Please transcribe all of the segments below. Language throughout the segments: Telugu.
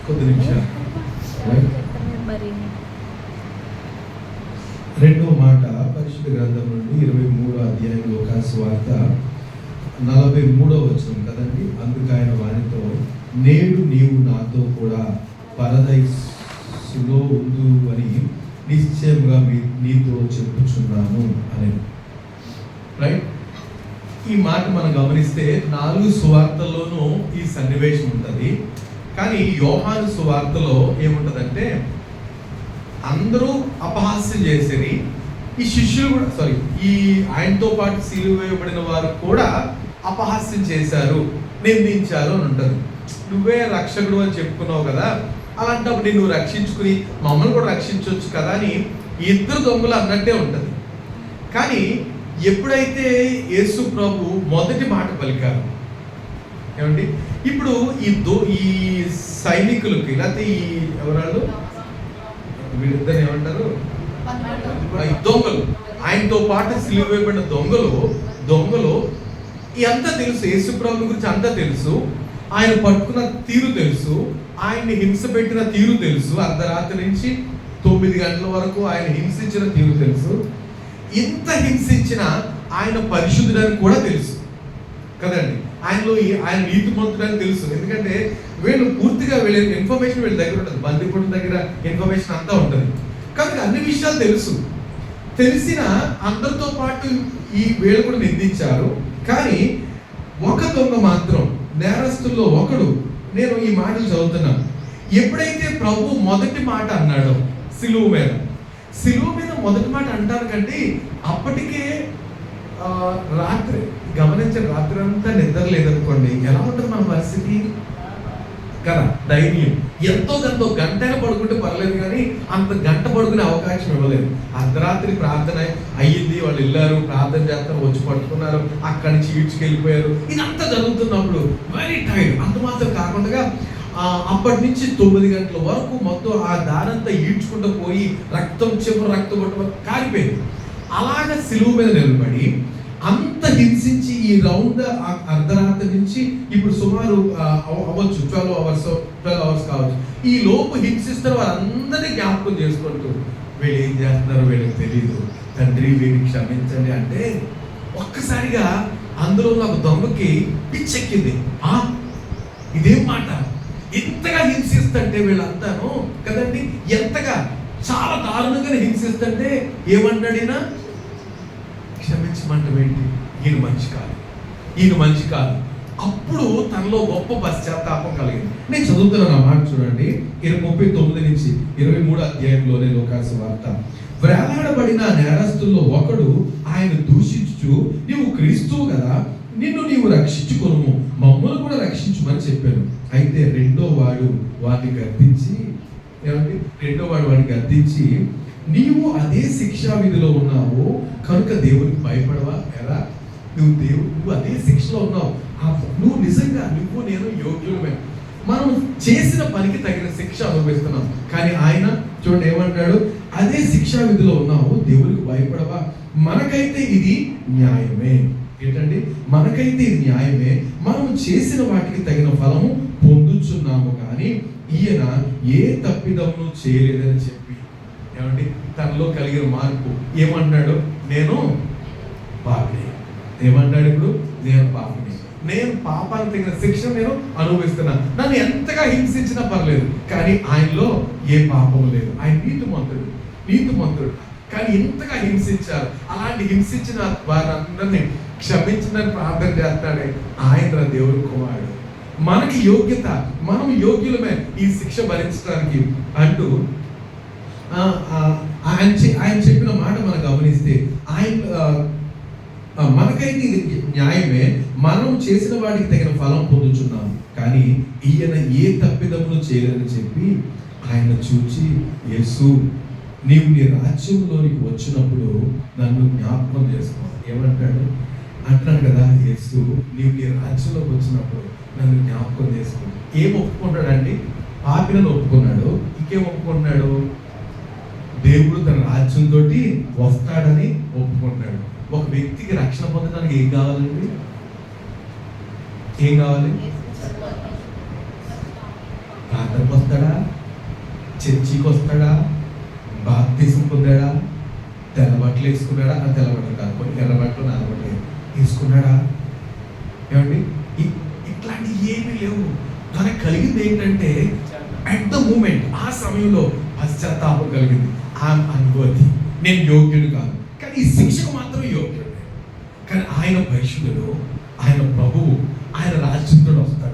కొద్ది నిమిషాలు. రెండో మాట పరిశుద్ధ గ్రంథం నుండి 23వ అధ్యాయం లూకాసు వార్త 43వ వచనం కదండి. అందుకు ఆయన వారితో, నేడు నీవు నాతో కూడా పరదైసులో ఉండు అని నిశ్చయంగా నీతో చెప్పుచున్నాను అని. రైట్. ఈ మాట మనం గమనిస్తే 4 సువార్తల్లోనూ ఈ సన్నివేశం ఉంటుంది. కానీ యోహాను సువార్తలో ఏముంటుందంటే అందరూ అపహాస్యం చేసేది, ఈ శిష్యులు కూడా ఈ ఆయనతో పాటు సిలువ వేయబడిన వారు కూడా అపహాస్యం చేశారు, నిందించారు అని ఉంటుంది. నువ్వే రక్షకుడు అని చెప్పుకున్నావు కదా, అలాంటప్పుడు నువ్వు రక్షించుకుని మమ్మల్ని కూడా రక్షించవచ్చు కదా అని ఇద్దరు దొంగలు అన్నట్టే ఉంటుంది. కానీ ఎప్పుడైతే యేసు ప్రభు మొదటి మాట పలికారు ఏమండి, ఇప్పుడు ఈ సైనికులకి లేకపోతే ఈ ఎవరాళ్ళు వీళ్ళిద్దరు ఏమంటారు, దొంగలు, ఆయనతో పాటు సిలువ వేయబడిన దొంగలు అంతా తెలుసు, యేసు ప్రభు గురించి అంతా తెలుసు, ఆయన పట్టుకున్న తీరు తెలుసు, ఆయన్ని హింస పెట్టిన తీరు తెలుసు, అర్ధరాత్రి నుంచి 9 గంటల వరకు ఆయన హింసించిన తీరు తెలుసు. ఇంత హింసించిన ఆయన పరిశుద్ధుడని కూడా తెలుసు కదండి. ఆయన నీతిమంతుడని తెలుసు. ఎందుకంటే వీళ్ళు పూర్తిగా వీళ్ళ ఇన్ఫర్మేషన్ వీళ్ళ దగ్గర ఉంటుంది, బందిపోటు దగ్గర ఇన్ఫర్మేషన్ అంతా ఉంటుంది. కాబట్టి అన్ని విషయాలు తెలిసిన అందరితో పాటు ఈ వీళ్ళు కూడా నిందించారు. కానీ ఒక దొంగ మాత్రం, నేరస్తుల్లో ఒకడు, నేను ఈ మాటలు చదువుతున్నాను. ఎప్పుడైతే ప్రభు మొదటి మాట అన్నాడో సిలువ మీద మొదటి మాట అంటారు కంటే అప్పటికే రాత్రి గమనించండి, రాత్రి అంతా నిద్ర లేదనుకోండి, ఎలా ఉంటుంది మన పరిస్థితి కదా. ధైర్యం ఎంతో గంటైనా పడుకుంటే పర్లేదు, కానీ అంత గంట పడుకునే అవకాశం ఇవ్వలేదు. అర్ధరాత్రి ప్రార్థన అయ్యింది, వాళ్ళు వెళ్ళారు, ప్రార్థన చేస్తారు, వచ్చి పట్టుకున్నారు, అక్కడి నుంచి ఈడ్చుకెళ్ళిపోయారు. ఇదంతా జరుగుతున్నప్పుడు వెరీ టైర్డ్. అంత మాత్రం కాకుండా అప్పటి నుంచి 9 గంటల వరకు మొత్తం ఆ దారంతా ఈడ్చుకుంటూ పోయి రక్తం కారిపోయింది. అలాగ సిలువ మీద నిలబడి అంత హింసించి ఈ రౌండ్ అర్ధరాత్రి నుంచి ఇప్పుడు సుమారు అవ్వచ్చు 12 అవర్స్ కావచ్చు, ఈ లోపు హింసిస్తున్న వారందరినీ జ్ఞాపకం చేసుకుంటూ వీళ్ళు ఏం చేస్తున్నారో వీళ్ళకి తెలియదు, తండ్రి వీడిని క్షమించండి అంటే ఒక్కసారిగా అందులో నాకు దొంగకి పిచ్చెక్కింది. ఇదేం మాట, ఎంతగా హింసిస్తుంటే వీళ్ళంతాను కదండి, ఎంతగా చాలా దారుణంగా హింసిస్తుంటే ఏమన్నాడినా క్షమించమంటేంటి, ఈయన మనిషి కాదు. అప్పుడు తనలో గొప్ప పశ్చాత్తాపం కలిగింది. నేను చదువుతున్నాను ఆ మాట చూడండి, 39 నుంచి 23 అధ్యాయంలోనే లూకాసు వార్త. వేలాడబడిన నేరస్తుల్లో ఒకడు ఆయన దూషించు, నీవు క్రీస్తువు కదా, నీవు రక్షించుకొనుము, మమ్మల్ని కూడా రక్షించుమని చెప్పాను. అయితే రెండో వాడు వాడిని గద్దించి నీవు అదే శిక్షా విధిలో ఉన్నావు కనుక దేవునికి భయపడవా? ఎలా నువ్వు అదే శిక్షలో ఉన్నావు, నువ్వు నిజంగా నేను యోగ్యులమే, మనం చేసిన పనికి తగిన శిక్ష అనుభవిస్తున్నాం. కానీ ఆయన చూడండి ఏమంటాడు, అదే శిక్షా విధిలో ఉన్నావు, దేవునికి భయపడవా? మనకైతే ఇది న్యాయమే. ఏంటండి, మనకైతే ఇది న్యాయమే, మనం చేసిన వాటికి తగిన ఫలము పొందుచున్నాము, కానీ ఈయన ఏ తప్పిదమును చేయలేదని చెప్పి ఏమండి తనలో కలిగిన మార్పు ఏమన్నాడు, నేను పాపిని. ఏమన్నాడు ఇప్పుడు, నేను పాపిని, నేను పాపానికి తగిన శిక్ష నేను అనుభవిస్తున్నా, నన్ను ఎంతగా హింసించినా పర్లేదు, కానీ ఆయనలో ఏ పాపము లేదు, ఆయన నీతిమంతుడు. కానీ ఇంతగా హింసించారు, అలాంటి హింసించిన వారందరినీ క్షమించిందని ప్రార్థన చేస్తాడే ఆయన దేవుడి కుమారుడు. మనకి యోగ్యత, మనం యోగ్యులమే ఈ శిక్ష భరించడానికి అంటూ ఆయన చెప్పిన మాట మనం గమనిస్తే మనకైతే ఇది న్యాయమే, మనం చేసిన వాడికి తగిన ఫలం పొందుచున్నాం, కానీ ఈయన ఏ తప్పిదమును చేయలేదని చెప్పి ఆయన చూచి, యేసు నీవు నీ రాజ్యంలోనికి వచ్చినప్పుడు నన్ను జ్ఞాపకం చేసుకో. ఏమంటాడు అంటున్నాడు కదా, యేసు నీవు నీ రాజ్యంలోకి వచ్చినప్పుడు నన్ను జ్ఞాపకం చేసుకో. ఏం ఒప్పుకుంటాడండి, పాపిలను ఒప్పుకున్నాడు, ఇంకేం ఒప్పుకుంటున్నాడు, దేవుడు తన రాజ్యంతో వస్తాడని ఒప్పుకుంటాడు. ఒక వ్యక్తికి రక్షణ పొందడానికి ఏం కావాలండి, ప్రార్థన వస్తాడా, చర్చికి వస్తాడా, బాప్తిజం పొందాడా, తెల్ల బట్టలు వేసుకున్నాడా, ఆ తెల్ల బట్టలు కాదు ఎర్ర బట్టలు నల్ల బట్టలు వేసుకున్నాడా? ఏమండి, ఇట్లాంటి ఏమీ లేవు. తనకు కలిగింది ఏంటంటే అట్ ద మూమెంట్, ఆ సమయంలో పశ్చాత్తాపం కలిగింది. ఆ అనుభూతి, నేను యోగ్యుడు కాదు, కానీ ఈ శిక్షకు మాత్రం యోగ్యుడు. కానీ ఆయన పరిశుద్ధుడు, ఆయన ప్రభువు, ఆయన రాజ్యంతో వస్తాడు.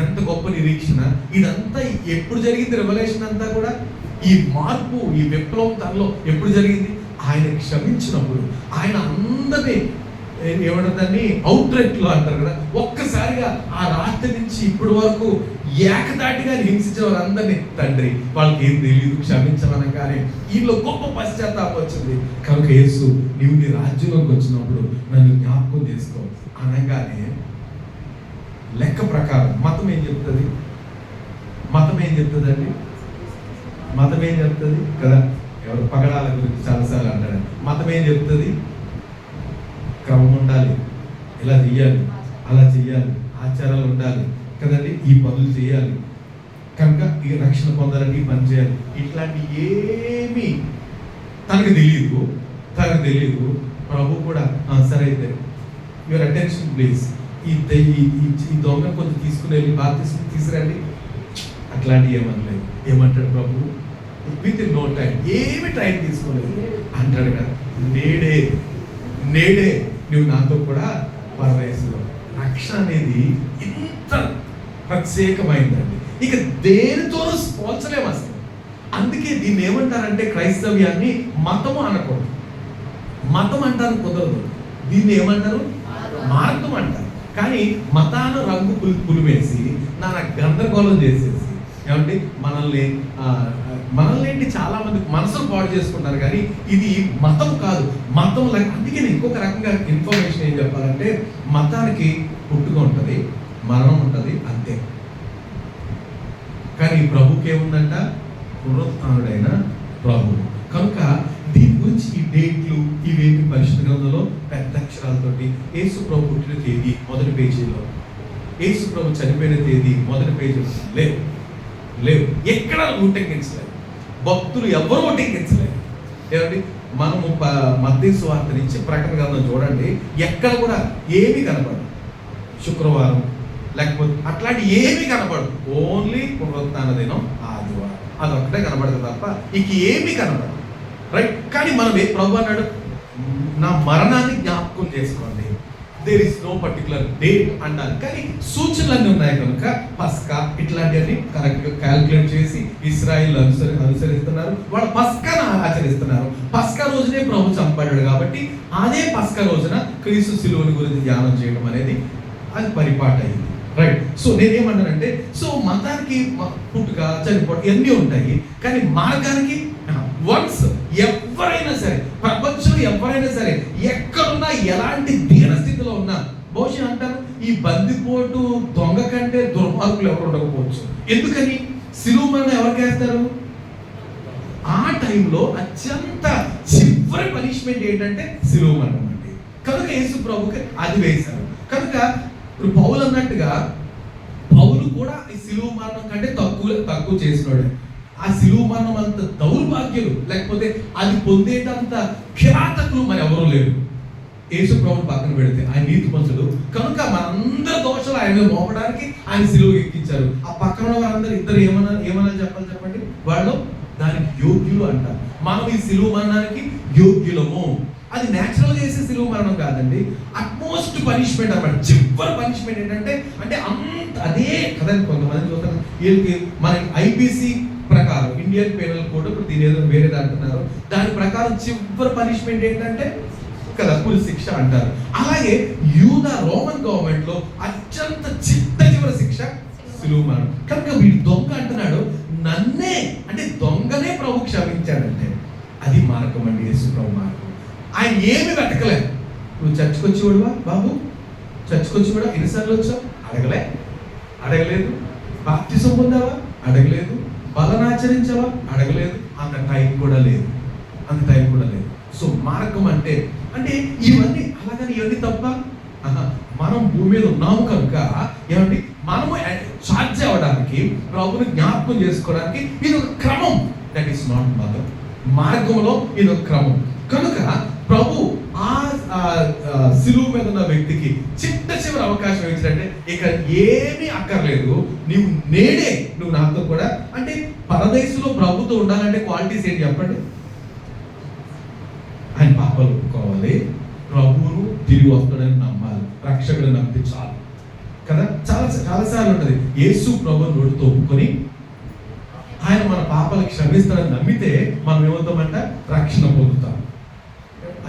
ఎంత గొప్ప నిరీక్షణ! ఇదంతా ఎప్పుడు జరిగింది? రెవల్యూషన్ అంతా కూడా ఈ మార్పు, ఈ విప్లవం తనలో ఎప్పుడు జరిగింది? ఆయన క్షమించినప్పుడు. ఆయన అందరినీ ఏమంటారు, అవుట్రెట్లో అంటారు కదా, ఒక్కసారిగా ఆ రాత్రి నుంచి ఇప్పటి వరకు ఏకదాటిగా హింసించిన వారందరినీ, తండ్రి వాళ్ళకి ఏం తెలియదు క్షమించమనగానే వీళ్ళు గొప్ప పశ్చాత్తాపం వచ్చింది. కనుక యేసు, నీవు నీ రాజ్యంలోకి వచ్చినప్పుడు నన్ను జ్ఞాపకం చేసుకో అనగానే, లెక్క ప్రకారం మతం ఏం చెప్తుంది? మతం ఏం చెప్తుందండి? మతం ఏం చెప్తుంది కదా, ఎవరు పగడాల గురించి చాలాసార్లు అంటారు. మతం ఏం చెప్తుంది? క్రమం ఉండాలి, ఇలా చెయ్యాలి, అలా చెయ్యాలి, ఆచారాలు ఉండాలి కదండి, ఈ పనులు చేయాలి, కనుక ఈ రక్షణ పొందాలంటే ఈ పని చేయాలి. ఇట్లాంటి ఏమీ తనకు తెలియదు. ప్రభు కూడా సరే అయితే యువర్ అటెన్షన్ ప్లీజ్, ఈ దొంగ కొంచెం తీసుకుని వెళ్ళి బాప్తిజం తీసుకురండి, అట్లాంటివి ఏమనలేదు. ఏమంటాడు ప్రభు? విత్ ఇన్ నో టైం, ఏమి టైం తీసుకోలేదు అంటాడు కదా, నేడే నువ్వు నాతో కూడా పరదేశంలో. రక్షణ అనేది ఇంత ప్రత్యేకమైందండి, ఇక దేనితోనూ పోల్చలేము అసలు. అందుకే దీన్ని ఏమంటారంటే, క్రైస్తవ్యాన్ని మతము అనకూడదు. మతం అంటారు కుదరదు, దీన్ని ఏమంటారు? మార్గం అంటారు. కానీ మతాన రంగు పులిమేసి నా గందరగోళం చేసేసి, ఏమంటే మనల్ని ఏంటి చాలా మంది మనసును పాడు చేసుకుంటారు. కానీ ఇది మతం కాదు, మతం. అందుకే ఇంకొక రకంగా ఇన్ఫర్మేషన్ ఏం చెప్పాలంటే, మతానికి పుట్టుక ఉంటుంది, మరణం ఉంటుంది, అంతే. కానీ ప్రభుకి ఏముందంట? పునరుత్థానుడైన ప్రభు. కనుక దీని గురించి ఈ డేట్లు ఇవేమి పరిశుద్ధ గ్రంథంలో పెద్ద అక్షరాలతోటి, యేసు ప్రభు పుట్టిన తేదీ మొదటి పేజీలో, యేసు ప్రభు చనిపోయిన తేదీ మొదటి పేజీలో లేవు. ఎక్కడ ఉటంకించలేదు, భక్తులు ఎవరు ఉటంకించలేదు. ఏమండి, మనము మత్తయి సువార్త నుంచి ప్రకటన గ్రంథం చూడండి, ఎక్కడ కూడా ఏమీ కనపడదు. శుక్రవారం లేకపోతే అట్లాంటి ఏమీ కనపడదు. ఓన్లీ పునరుత్థాన దినం, ఆదివారం, అదొక్కటే కనపడదు తప్ప ఇక ఏమీ కనపడదు. రైట్? కానీ మనం ప్రభు అన్నాడు, నా మరణాన్ని జ్ఞాపకం చేసుకోండి. There is no particular date అన్నారు. కానీ సూచనలన్నీ ఉన్నాయి కనుక పస్కా ఇట్లాంటివన్నీ కరెక్ట్గా క్యాల్కులేట్ చేసి ఇస్రాయిల్ అనుసరిస్తున్నారు. వాళ్ళు పస్కాను ఆచరిస్తున్నారు. పస్కా రోజునే ప్రభు చంపబడ్డాడు కాబట్టి అదే పస్కా రోజున క్రీస్తు శిలువని గురించి ధ్యానం చేయడం అనేది అది పరిపాటు అయింది. రైట్? సో నేనేమన్నానంటే, సో మతానికి పుట్టుక, చనిపోవడం ఇవన్నీ ఉంటాయి, కానీ మార్గానికి వన్స్ ఎవరైనా సరే, ప్రపంచంలో ఎవరైనా సరే, ఎక్కడున్నా, ఎలాంటి దీనస్థితిలో ఉన్నా, బహుశా అంటారు ఈ బందిపోటు దొంగ కంటే దుర్మార్గులు ఎవరు ఉండకపోవచ్చు. ఎందుకని? శిలువ మరణం ఎవరికి వేస్తారు? ఆ టైంలో అత్యంత చివరి పనిష్మెంట్ ఏంటంటే శిలువ మరణం అండి. కనుక యేసు ప్రభుకి అది వేశారు. కనుక ఇప్పుడు పౌలు అన్నట్టుగా, పౌలు కూడా ఈ శిలువ మరణం కంటే తక్కువ చేసినాడు. ఆ శిలువ మరణం అంత దౌర్భాగ్యులు, లేకపోతే అది పొందేటంత కిరాతకులు మరి ఎవరూ లేరు. యేసు ప్రభుని పక్కన పెడితే ఆయన నీతిమంతుడు కనుక మనందరి దోషాలు ఆయన మీద మోపడానికి ఆయన శిలువ ఎక్కించారు. ఆ పక్కన వారందరూ ఇద్దరు ఏమన్నా చెప్పండి, వాళ్ళు దానికి యోగ్యులు అంటారు. మనం ఈ శిలువ మరణానికి యోగ్యులము. అది నేచురల్ చేసే శిలువ మరణం కాదండి, అట్మోస్ట్ పనిష్మెంట్ అన్నమాట. చివరి పనిష్మెంట్ ఏంటంటే, అంటే అంత అదే కదండి. కొంతమంది చూస్తారు, వీళ్ళకి మన ఐపీసీ ప్రకారం, ఇండియన్ పీనల్ కోడ్, ఇప్పుడు దీని ఏదో వేరేది అంటున్నారు, దాని ప్రకారం చివరి పనిష్మెంట్ ఏంటంటే కదా పులి శిక్ష అంటారు. అలాగే రోమన్ గవర్నమెంట్ లో అత్యంత చివరి శిక్ష శిలువ మరణం. కనుక వీడు దొంగ అంటున్నాడు, నన్నే అంటే దొంగనే ప్రభు క్షమించాడంటే అది మార్గం అండి, యేసు ప్రభు మార్గం. ఆయన ఏమి వెతకలే. నువ్వు చర్చకొచ్చేవాడువా బాబు? చర్చకొచ్చేవాడా? ఎన్నిసార్లు వచ్చావు? అడగలేదు. బాప్తిజం పొందావా? అడగలేదు. బలనాచరించావా? అడగలేదు. అంత టైం కూడా లేదు. సో మార్గం అంటే ఇవన్నీ అలాగని ఇవన్నీ తప్ప. మనం భూమి మీద ఉన్నాము కనుక ఏమండి, మనము ఛార్జ్ అవ్వడానికి చేసుకోవడానికి, ప్రభుని జ్ఞాపకం చేసుకోవడానికి ఇది ఒక క్రమం. దట్ ఈస్ నాట్ మతం. మార్గంలో ఇది ఒక క్రమం. కనుక ప్రభు ఆ సిలువ మీద ఉన్న వ్యక్తికి చిట్ట చివరి అవకాశం ఇచ్చాడంటే ఇక ఏమీ అక్కర్లేదు, నువ్వు నాతో కూడా. అంటే పరదేశంలో ప్రభుతో ఉండాలంటే క్వాలిటీస్ ఏంటి చెప్పండి? ఆయన పాపాలు ఒప్పుకోవాలి, ప్రభువును తిరిగి వస్తాడని నమ్మాలి, రక్షకుడు నమ్మితే చాలు కదా. చాలాసార్లు ఉంటుంది యేసు ప్రభు నోటితో ఒప్పుకొని ఆయన మన పాపాలకు క్షమిస్తాడని నమ్మితే మనం ఏమవుతామంట? రక్షణ పొందుతాం.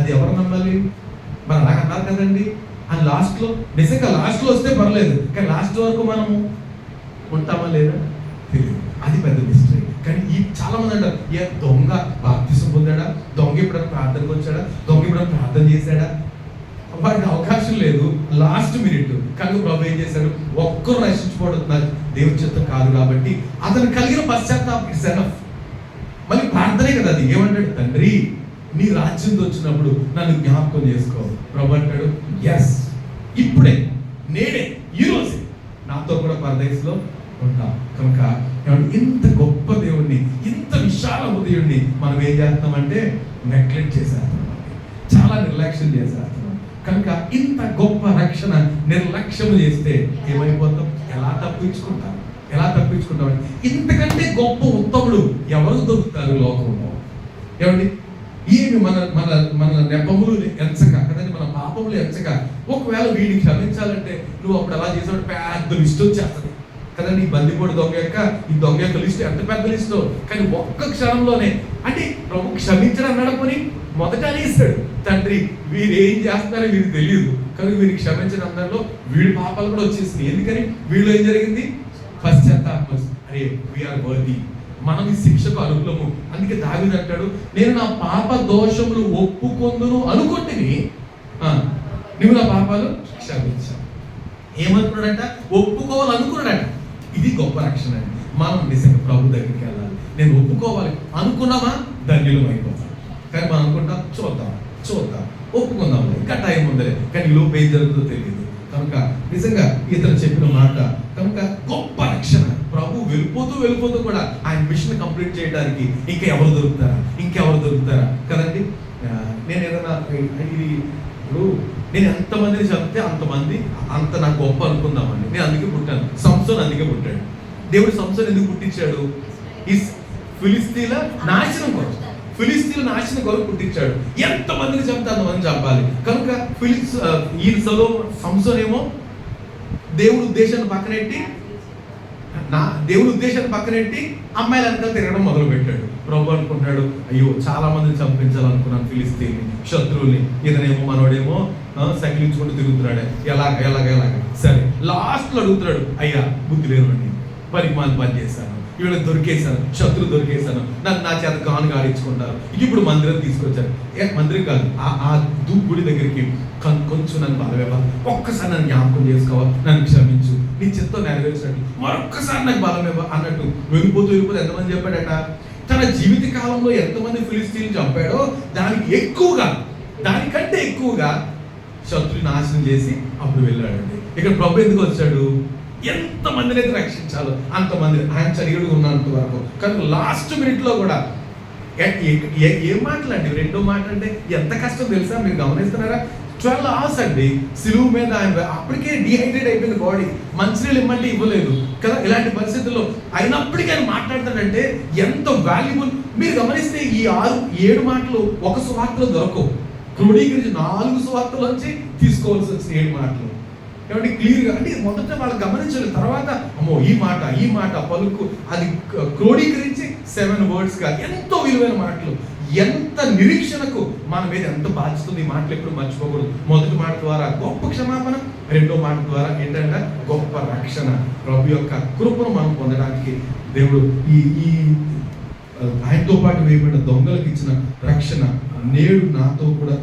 అది ఎవరు నమ్మాలి? మరి అలాగ అన్నారు కదండి. అని లాస్ట్లో నిజంగా లాస్ట్లో వస్తే పర్లేదు, కానీ లాస్ట్ వరకు మనము ఉంటామా లేదా తెలియదు. అది పెద్ద మిస్టరీ. కానీ ఈ చాలా మంది అంటారు, ఏ దొంగ బాప్తిసం పొందాడా, దొంగ ఎప్పుడైనా ప్రార్థనకు వచ్చాడా, దొంగ ఎప్పుడైనా ప్రార్థన చేశాడా? వాడికి అవకాశం లేదు. లాస్ట్ మినిట్ కనుక ప్రభు ఏం చేశాడు? ఒక్కరు రక్షించుకోవడం దేవుని చిత్తం కాదు కాబట్టి అతను కలిగిన పశ్చాత్తాపం ఇట్స్ ఎనఫ్. మళ్ళీ ప్రార్థనే కదా అది. ఏమంటాడు? తండ్రి నీ రాజ్యంతో వచ్చినప్పుడు నన్ను జ్ఞాపకం చేసుకో. ప్రభు అంటాడు, ఎస్, ఇప్పుడే, నేడే, ఈరోజే నాతో కూడా పరదేశంలో ఉంటాం. కనుక ఇంత గొప్ప దేవుణ్ణి, ఇంత విశాల హృదయుడిని మనం ఏం చేస్తామంటే నెగ్లెక్ట్ చేసేస్తున్నాం, చాలా నిర్లక్ష్యం చేసేస్తున్నాం. కనుక ఇంత గొప్ప రక్షణ నిర్లక్ష్యం చేస్తే ఏమైపోతాం? ఎలా తప్పించుకుంటాం? ఇంతకంటే గొప్ప ఉత్తముడు ఎవరు దొరుకుతారు లోకంలో? ఏమండి? ఏమి మన మన మన నెపములు ఎంచక కదండి, మన పాపములు ఎంచక ఒకవేళ వీడిని క్షమించాలంటే నువ్వు అప్పుడు అలా చేసాడు పెద్ద లిస్ట్ వచ్చేస్తుంది కదండి. ఈ బందిపోటు దొంగ యొక్క లిస్ట్ ఎంత పెద్ద లిస్టు. కానీ ఒక్క క్షణంలోనే అంటే ప్రభు క్షమించడం అన్నాడు. మొదట అనేస్తాడు, తండ్రి వీరు ఏం చేస్తున్నారో వీరికి తెలియదు కనుక వీరికి క్షమించిన అందరిలో వీడి పాపాలు కూడా వచ్చేసింది. ఎందుకని? వీళ్ళు ఏం జరిగింది? పశ్చాత్తాపం. అరే వీఆర్ వర్ది, మనం ఈ శిక్షకు అర్హులము. అందుకే దావీదు అంటాడు, నేను నా పాప దోషములు ఒప్పుకొందును అనుకుంటుని నువ్వు నా పాపాలు క్షమించావు. ఏమనుకున్నాడంట? ఒప్పుకోవాలనుకున్నాడంట. ఇది గొప్ప రక్షణ అండి. మనం నిజంగా ప్రభు దగ్గరికి వెళ్ళాలి. నేను ఒప్పుకోవాలి అనుకున్నామా ధన్యులం అయిపోతాం. కానీ మనం అనుకుంటాం చూద్దాం ఒప్పుకుందాం, ఇంకా టైం ఉందిలే, కానీ ఈ లోపు ఏం జరుగుతుందో తెలియదు. కనుక నిజంగా ఇతను చెప్పిన మాట కనుక గొప్ప రక్షణ. ప్రభు వెళ్ళిపోతూ కూడా ఆయన మిషన్ కంప్లీట్ చేయడానికి ఇంకా ఎవరు దొరుకుతారా కదండి. నేను ఏదైనా ఇది ఇప్పుడు నేను ఎంతమందిని చెప్తే అంతమంది అంత నాకు గొప్ప అనుకుందామండి. నేను అందుకే పుట్టాను. సంసోన్ అందుకే పుట్టాడు. దేవుడు సంసోన్ ఎందుకు పుట్టించాడు? ఈ ఫిలిస్తీన్ల నాశనం కొరకు పుట్టించాడు. ఎంతమందిని చెప్తే అంతమంది చెప్పాలి. కనుక సంసోన్ ఏమో దేవుడి ఉద్దేశాన్ని పక్కనెట్టి అమ్మాయిల వెనకాల తిరగడం మొదలు పెట్టాడు. ప్రభు అనుకుంటాడు, అయ్యో చాలా మందిని చంపించాలనుకున్నాను ఫిలిస్తీన్ని, శత్రువుల్ని. ఇతనేమో మనోడేమో సకిలించుకుంటూ తిరుగుతున్నాడు. ఎలాగ సరే లాస్ట్లో అడుగుతున్నాడు, అయ్యా బుద్ధి లేరు అండి, పని చేశాను, వీళ్ళకి దొరికేశాను, శత్రువు దొరికేశాను, నన్ను నా చేత గాను గాడించుకుంటారు. ఇప్పుడు మందిరం తీసుకొచ్చారు. మందిరం కాదు, ఆ గుడి దగ్గరికి కొంచెం నన్ను బలమేవా, ఒక్కసారి నన్ను జ్ఞాపకం చేసుకోవాలి, నన్ను క్షమించు, నీ చిత్తం నెరవేర్చినట్టు మరొక్కసారి నాకు బలమేవా అన్నట్టు వెళ్ళిపోతూ ఎంతమంది చెప్పాడట? తన జీవిత కాలంలో ఎంతమంది ఫిలిస్తీన్లు చంపాడో దానికంటే ఎక్కువగా శత్రుని నాశనం చేసి అప్పుడు వెళ్ళాడండి. ఇక్కడ ప్రభు ఎందుకు వచ్చాడు? ఎంతమందిని అయితే రక్షించాలో అంతమంది ఆయన చదివిడు ఉన్నంత వరకు. కానీ లాస్ట్ మినిట్లో కూడా ఏం మాటలండి? రెండో మాట అంటే ఎంత కష్టం తెలుసా? మీరు గమనిస్తున్నారా? 12 hours అండి సిలువ మీద ఆయన అప్పటికే డిహైడ్రేట్ అయిపోయింది బాడీ, మంచినీళ్ళు ఇమ్మంటే ఇవ్వలేదు కదా. ఇలాంటి పరిస్థితుల్లో అయినప్పటికీ ఆయన మాట్లాడతాడంటే ఎంత వాల్యుబుల్. మీరు గమనిస్తే ఈ 6-7 మాటలు ఒక సువార్తలో దొరకవు. క్రోడీకరించి 4 సువార్తలోంచి తీసుకోవాల్సి వచ్చిన 7 మాటలు. ఏమంటే క్లియర్గా అంటే మొదట వాళ్ళు గమనించాలి. తర్వాత అమ్మో ఈ మాట పలుకు అది క్రోడీకరించి 7 wordsగా ఎంతో విలువైన మాటలు. ఎంత నిరీక్షణకు మన మీద ఎంత బాధ్యత. ఈ మాటలు ఎప్పుడు మర్చిపోకూడదు. మొదటి మాట ద్వారా గొప్ప క్షమాపణ, రెండో మాట ద్వారా ఏంటంటే గొప్ప రక్షణ. ప్రభు యొక్క కృపను మనం పొందడానికి దేవుడు ఈ ఆయనతో పాటు వేయబడిన దొంగలకు ఇచ్చిన రక్షణ, నేడు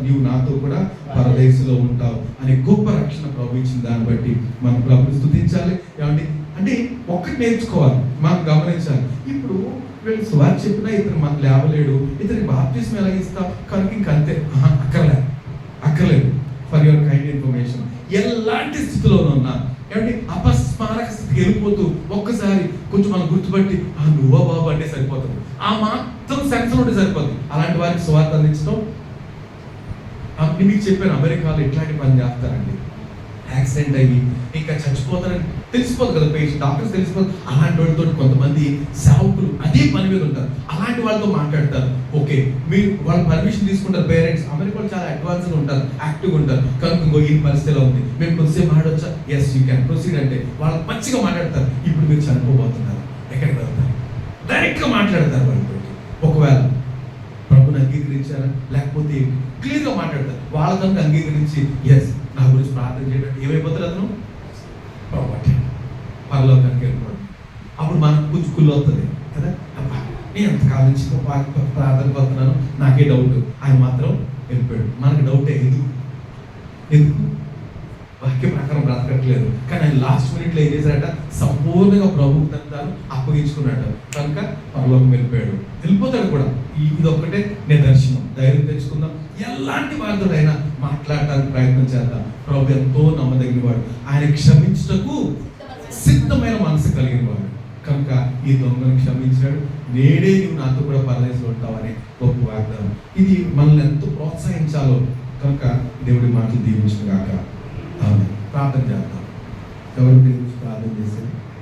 నీవు నాతో కూడా పరదేశంలో ఉంటావు అనే గొప్ప రక్షణ ప్రభు ఇచ్చిన దాన్ని బట్టి మనం ప్రభుని స్తుతించాలి. ఏమంటే అంటే ఒక్కటి నేర్చుకోవాలి, మనం గమనించాలి. ఇప్పుడు వీళ్ళు సువార్త చెప్పినా ఇతను మనకు లేవలేడు, ఇతనికి బాప్తిస్మం ఎలా ఇస్తాం కనుక ఇంకంతే. అక్కర్లేదు. ఫర్ యువర్ కైండ్ ఇన్ఫర్మేషన్, ఎలాంటి స్థితిలో ఉన్నా ఏమంటే అపస్మారక స్థితికి వెళ్ళిపోతూ ఒక్కసారి కొంచెం మనం గుర్తుపట్టి నువ్వా బాబు అంటే సరిపోతుంది, ఆ మాత్రం సెన్స్ ఉంటే సరిపోతుంది. అలాంటి వారికి సువార్త అందించడం. మీకు చెప్పాను, అమెరికాలో ఇట్లాంటి పని చేస్తారండి. యాక్సిడెంట్ అయ్యి ఇంకా చచ్చిపోతారని తెలిసిపోదు కదా, పేషెంట్ డాక్టర్స్ తెలిసిపోదు. అలాంటి వాళ్ళతో కొంతమంది సేవకులు అదే పని మీద ఉంటారు, అలాంటి వాళ్ళతో మాట్లాడతారు. ఓకే, మీరు వాళ్ళు పర్మిషన్ తీసుకుంటారు. పేరెంట్స్ అమెరికాలో చాలా అడ్వాన్స్గా ఉంటారు, యాక్టివ్గా ఉంటారు. కనుక ఈ పరిస్థితిలో ఉంది, మేము కొద్దిసేపు మాట్లాడొచ్చా? ఎస్ యూ క్యాన్ ప్రొసీడ్ అంటే వాళ్ళు మంచిగా మాట్లాడతారు. ఇప్పుడు మీరు చనిపోబోతున్నారు, ఎక్కడికి వెళ్తారు? డైరెక్ట్గా మాట్లాడతారు వాళ్ళతో. ఒకవేళ ప్రభుని అంగీకరించారా లేకపోతే క్లియర్గా మాట్లాడతారు. వాళ్ళ కనుక అంగీకరించి ఎస్ నా గురించి ప్రార్థన చేయడం ఏమైపోతారు, అతను పరలోకానికి వెళ్ళిపోవడం. అప్పుడు మనకు కొంచెం కుళ్ళు అవుతుంది కదా, అబ్బా నేను ఎంతకాలం నుంచి ప్రార్థనకు వస్తున్నాను, నాకే డౌట్. ఆయన మాత్రం వెళ్ళిపోయాడు. మనకి డౌటే, ఎందుకు వాక్య ప్రకారం బ్రతకట్లేదు. కానీ ఆయన లాస్ట్ మినిట్లో ఏం చేశాడట, సంపూర్ణంగా ప్రభువుకు తాను అప్పగించుకున్నాడు. కనుక పరలోకం వెళ్ళిపోతాడు కూడా. ఇది ఒక్కటే నిదర్శనం. ధైర్యం తెచ్చుకుందాం. ఎలాంటి వారితో అయినా మాట్లాడటానికి ప్రయత్నం చేద్దాం. ప్రభు ఎంతో నమ్మదగిన వాడు, ఆయన క్షమించుటకు సిద్ధమైన మనసు కలిగిన వాడు. కనుక ఈ దొంగను క్షమించాడు. నేడే నువ్వు నాతో కూడా పరదేశంలో ఉంటావని గొప్ప వాగ్దానం. ఇది మనల్ని ఎంతో ప్రోత్సహించాలో. కనుక దేవుడి మాటలు దీవించుగాక. ప్రార్థన చేద్దాం. ఎవరు దీవించి ప్రార్థన చేసేది?